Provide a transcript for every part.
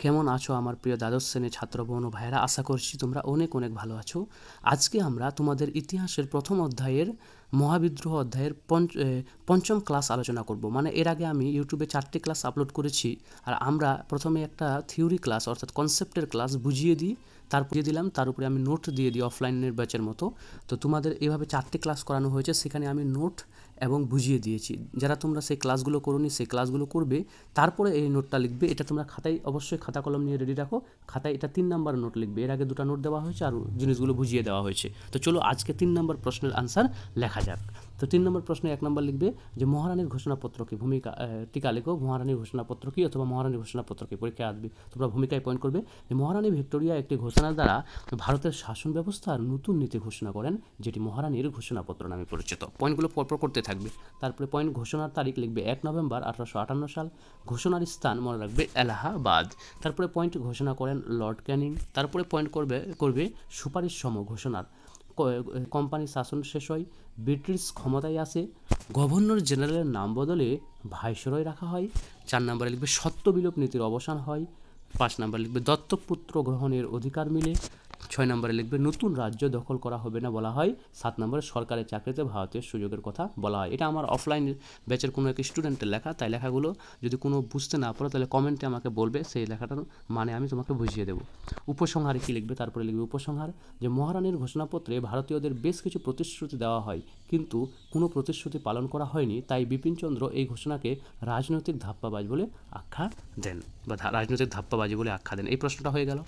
কেমন আছো আমার প্রিয় দ্বাদশ শ্রেণীর ছাত্র বোন ও ভাইয়েরা? আশা করছি তোমরা অনেক অনেক ভালো আছো। আজকে আমরা তোমাদের ইতিহাসের প্রথম অধ্যায়ের মহাবিদ্রোহ অধ্যায়ের পঞ্চম ক্লাস আলোচনা করব। মানে এর আগে আমি ইউটিউবে 4টি ক্লাস আপলোড করেছি, আর আমরা প্রথমে একটা থিওরি ক্লাস অর্থাৎ কনসেপ্টের ক্লাস বুঝিয়ে দিই, তার উপরে আমি নোট দিয়ে দিই অফলাইনের ব্যাচের মতো। তো তোমাদের এভাবে 4টি ক্লাস করানো হয়েছে, সেখানে আমি নোট এবং বুঝিয়ে দিয়েছি। যারা তোমরা সেই ক্লাসগুলো করোনি সেই ক্লাসগুলো করবে, তারপরে এই নোটটা লিখবে। এটা তোমরা খাতায় অবশ্যই খাতা কলম নিয়ে রেডি রাখো। খাতায় এটা 3 নাম্বার নোট লিখবে। এর আগে 2টা নোট দেওয়া হয়েছে আর জিনিসগুলো বুঝিয়ে দেওয়া হয়েছে। তো চলো আজকে 3 নম্বর প্রশ্নের আনসার লেখা যাক। তো 3 নম্বর প্রশ্নে 1 নম্বর লিখবে যে মহারানীর ঘোষণাপত্র কি? ভূমিকা টিকা লেখো, মহারানীর ঘোষণাপত্র কি অথবা মহারানীর ঘোষণাপত্র কি? পরীক্ষায় আসবে, তোমরা ভূমিকায় পয়েন্ট করবে যে মহারানী ভিক্টোরিয়া একটি ঘোষণার দ্বারা ভারতের শাসন ব্যবস্থার নতুন নীতি ঘোষণা করেন, যেটি মহারানীর ঘোষণাপত্র নামে পরিচিত। পয়েন্টগুলো পরপর করতে থাকবে। তারপরে পয়েন্ট ঘোষণার তারিখ লিখবে 1 নভেম্বর 1858 সাল। ঘোষণার স্থান মনে রাখবে এলাহাবাদ। তারপরে পয়েন্ট ঘোষণা করেন লর্ড ক্যানিং। তারপরে পয়েন্ট করবে সুপারিশ সম ঘোষণার কোম্পানি শাসন শেষ হয়, ব্রিটিশ ক্ষমতায় আসে, গভর্নর জেনারেলের নাম বদলে ভাইসরয় রাখা হয়। 4 নম্বরে লিখবে সত্য বিলোপ নীতির অবসান হয়। 5 নম্বরে লিখবে দত্তকপুত্র গ্রহণের অধিকার মিলে। 6 নম্বরে লিখবে নতুন রাজ্য দখল করা হবে না বলা হয়। 7 নম্বরে সরকারি চাকরিতে ভারতীয় সুযোগের কথা বলা হয়। এটা আমার অফলাইন ব্যাচের কোনো এক স্টুডেন্টের লেখা, তাই লেখাগুলো যদি কোনো বুঝতে না পারো তাহলে কমেন্টে আমাকে বলবে, সেই লেখাটার মানে আমি তোমাকে বুঝিয়ে দেবো। উপসংহারে কী লিখবে? তারপরে লিখবে উপসংহার যে মহারানীর ঘোষণাপত্রে ভারতীয়দের বেশ কিছু প্রতিশ্রুতি দেওয়া হয়, কিন্তু কোনো প্রতিশ্রুতি পালন করা হয়নি, তাই বিপিনচন্দ্র এই ঘোষণাকে রাজনৈতিক ধাপ্পাবাজ বলে আখ্যা দেন, বা রাজনৈতিক ধাপ্পাবাজি বলে আখ্যা দেন। এই প্রশ্নটা হয়ে গেল।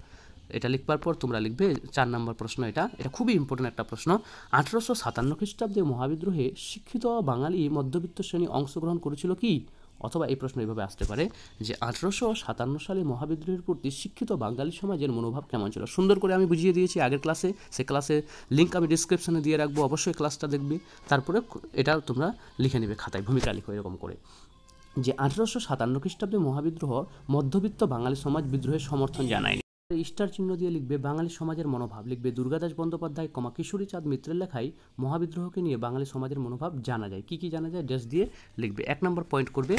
এটা লিখবার পর তোমরা লিখবে 4 নম্বর প্রশ্ন। এটা খুবই ইম্পর্টেন্ট একটা প্রশ্ন। 1857 খ্রিস্টাব্দে মহাবিদ্রোহে শিক্ষিত বাঙালি মধ্যবিত্ত শ্রেণী অংশগ্রহণ করেছিল কি? অথবা এই প্রশ্ন এইভাবে আসতে পারে যে 1857 সালে মহাবিদ্রোহের প্রতি শিক্ষিত বাঙালি সমাজের মনোভাব কেমন ছিল? সুন্দর করে আমি বুঝিয়ে দিয়েছি আগের ক্লাসে, সে ক্লাসে লিঙ্ক আমি ডিসক্রিপশনে দিয়ে রাখবো, অবশ্যই ক্লাসটা দেখবে। তারপরে এটা তোমরা লিখে নেবে খাতায়, ভূমিকা লিখো এরকম করে যে 1857 খ্রিস্টাব্দে মহাবিদ্রোহ মধ্যবিত্ত বাঙালি সমাজ বিদ্রোহের সমর্থন জানায়নি। স্টার চিহ্ন দিয়ে লিখবে বাঙালি সমাজের মনোভাব। লিখবে দুর্গাদাস বন্দ্যোপাধ্যায়, কিশোরী চাঁদ মিত্রের লেখায় মহাবিদ্রোহকে নিয়ে বাঙালি সমাজের মনোভাব জানা যায়। কি কি জানা যায়? ড্যাশ দিয়ে লিখবে। 1 নম্বর পয়েন্ট করবে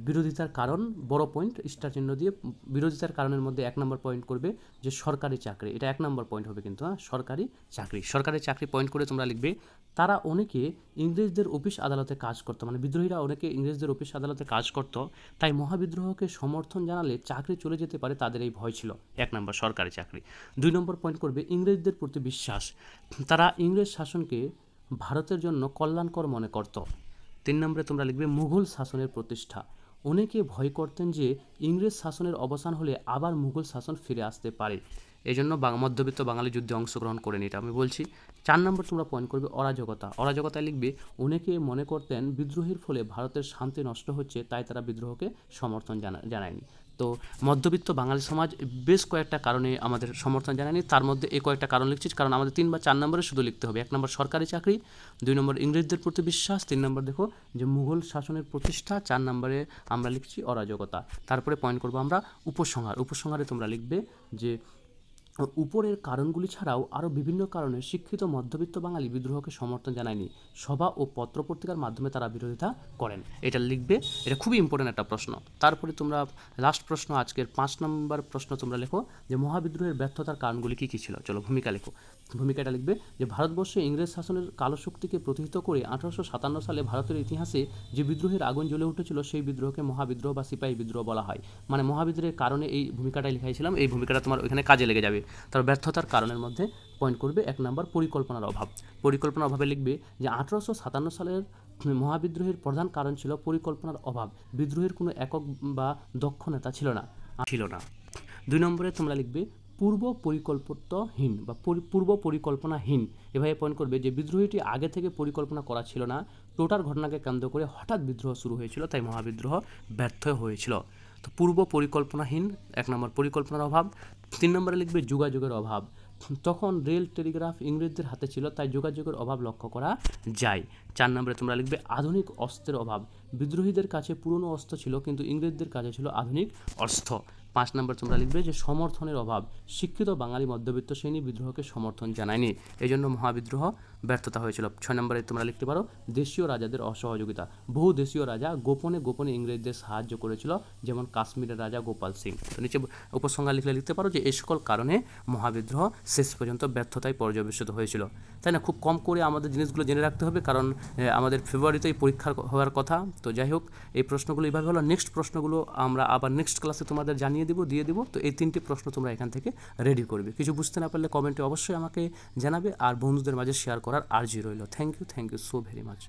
বিরোধিতার কারণ, বড় পয়েন্ট স্টার চিহ্ন দিয়ে। বিরোধিতার কারণের মধ্যে 1 নম্বর পয়েন্ট করবে যে সরকারি চাকরি। এটা 1 নম্বর পয়েন্ট হবে কিন্তু, সরকারি চাকরি পয়েন্ট করে তোমরা লিখবে তারা অনেকে ইংরেজদের অফিস আদালতে কাজ করতো, মানে বিদ্রোহীরা অনেকে ইংরেজদের অফিস আদালতে কাজ করত, তাই মহাবিদ্রোহকে সমর্থন জানালে চাকরি চলে যেতে পারে, তাদের এই ভয় ছিল। 1 নম্বর সরকারি চাকরি। 2 নম্বর পয়েন্ট করবে ইংরেজদের প্রতি বিশ্বাস, তারা ইংরেজ শাসনকে ভারতের জন্য কল্যাণকর মনে করত। 3 নম্বরে তোমরা লিখবে মুঘল শাসনের প্রতিষ্ঠা, অনেকে ভয় করতেন যে ইংরেজ শাসনের অবসান হলে আবার মুঘল শাসন ফিরে আসতে পারে, এই জন্য মধ্যবিত্ত বাঙালি যুদ্ধে অংশগ্রহণ করেনি, এটা আমি বলছি। 4 নম্বর তোমরা পয়েন্ট করবে অরাজকতায় লিখবে অনেকে মনে করতেন বিদ্রোহের ফলে ভারতের শান্তি নষ্ট হচ্ছে, তাই তারা বিদ্রোহকে সমর্থন জানায়নি। তো মধ্যবিত্ত বাঙালি সমাজ বেশ কয়েকটা কারণে আমাদের সমর্থন জানায়নি, তার মধ্যে এই কয়েকটা কারণ লিখছি, কারণ আমাদের 3 বা 4 নম্বরে শুধু লিখতে হবে। 1 নম্বর সরকারি চাকরি, 2 নম্বর ইংরেজদের প্রতি বিশ্বাস, 3 নম্বর দেখো যে মুঘল শাসনের প্রতিষ্ঠা, 4 নম্বরে আমরা লিখছি অরাজকতা। তারপরে পয়েন্ট করবো আমরা উপসংহারে তোমরা লিখবে যে উপরের কারণগুলি ছাড়াও আরও বিভিন্ন কারণে শিক্ষিত মধ্যবিত্ত বাঙালি বিদ্রোহকে সমর্থন জানায়নি, সভা ও পত্রপত্রিকার মাধ্যমে তারা বিরোধিতা করেন। এটা লিখবে, এটা খুবই ইম্পর্টেন্ট একটা প্রশ্ন। তারপরে তোমরা লাস্ট প্রশ্ন, আজকের 5 নম্বর প্রশ্ন তোমরা লেখো যে মহাবিদ্রোহের ব্যর্থতার কারণগুলি কী কী ছিল। চলো ভূমিকা লেখো। ভূমিকাটা লিখবে যে ভারতবর্ষে ইংরেজ শাসনের কালো শক্তিকে প্রতিহত করে 1857 সালে ভারতের ইতিহাসে যে বিদ্রোহের আগুন জ্বলে উঠেছিল, সেই বিদ্রোহকে মহাবিদ্রোহ বা সিপাহী বিদ্রোহ বলা হয়। মানে মহাবিদ্রোহের কারণে এই ভূমিকাটাই লিখাইছিলাম, এই ভূমিকাটা তোমার ওইখানে কাজে লেগে যাবে। তার ব্যর্থতার কারণের মধ্যে পয়েন্ট করবে 1 নম্বর পরিকল্পনার অভাবে লিখবে যে 1857 সালের মহাবিদ্রোহের প্রধান কারণ ছিল পরিকল্পনার অভাব, বিদ্রোহের কোনো একক বা দক্ষ নেতা ছিল না। 2 নম্বরে তোমরা লিখবে পূর্ব পরিকল্পনাহীন। এভাবে পয়েন্ট করবে যে বিদ্রোহীটি আগে থেকে পরিকল্পনা করা ছিল না, টোটার ঘটনাকে কেন্দ্র করে হঠাৎ বিদ্রোহ শুরু হয়েছিল, তাই মহাবিদ্রোহ ব্যর্থ হয়েছিল। তো পূর্ব পরিকল্পনাহীন, 1 নম্বর পরিকল্পনার অভাব। 3 নম্বরে লিখবে যোগাযোগের অভাব, তখন রেল টেলিগ্রাফ ইংরেজদের হাতে ছিল, তাই যোগাযোগের অভাব লক্ষ্য করা যায়। 4 নম্বরে তোমরা লিখবে আধুনিক অস্ত্রের অভাব, বিদ্রোহীদের কাছে পুরনো অস্ত্র ছিল কিন্তু ইংরেজদের কাছে ছিল আধুনিক অস্ত্র। 5 নম্বর তোমরা লিখবে যে সমর্থনের অভাব, শিক্ষিত বাঙালি মধ্যবিত্ত শ্রেণী বিদ্রোহকে সমর্থন জানায়নি, এই জন্য মহাবিদ্রোহ ব্যর্থতা হয়েছিল। 6 নম্বরে তোমরা লিখতে পারো দেশীয় রাজাদের অসহযোগিতা, বহু দেশীয় রাজা গোপনে গোপনে ইংরেজদের সাহায্য করেছিল, যেমন কাশ্মীরের রাজা গোপাল সিং। তো নিচে উপসংহার লিখলে লিখতে পারো যে এই সকল কারণে মহাবিদ্রোহ শেষ পর্যন্ত ব্যর্থতায় পর্যবেসিত হয়েছিল। তাই না, খুব কম করে আমাদের জিনিসগুলো জেনে রাখতে হবে, কারণ আমাদের ফেব্রুয়ারিতেই পরীক্ষা হওয়ার কথা। তো যাই হোক, এই প্রশ্নগুলো এইভাবে হলো। নেক্সট প্রশ্নগুলো আমরা আবার নেক্সট ক্লাসে তোমাদের জানিয়ে দিয়ে দেবো। তো এই 3টি প্রশ্ন তোমরা এখান থেকে রেডি করবে। কিছু বুঝতে না পারলে কমেন্টে অবশ্যই আমাকে জানাবে, আর বন্ধুদের মাঝে শেয়ার করার আর্জি রইল। Thank you so very much.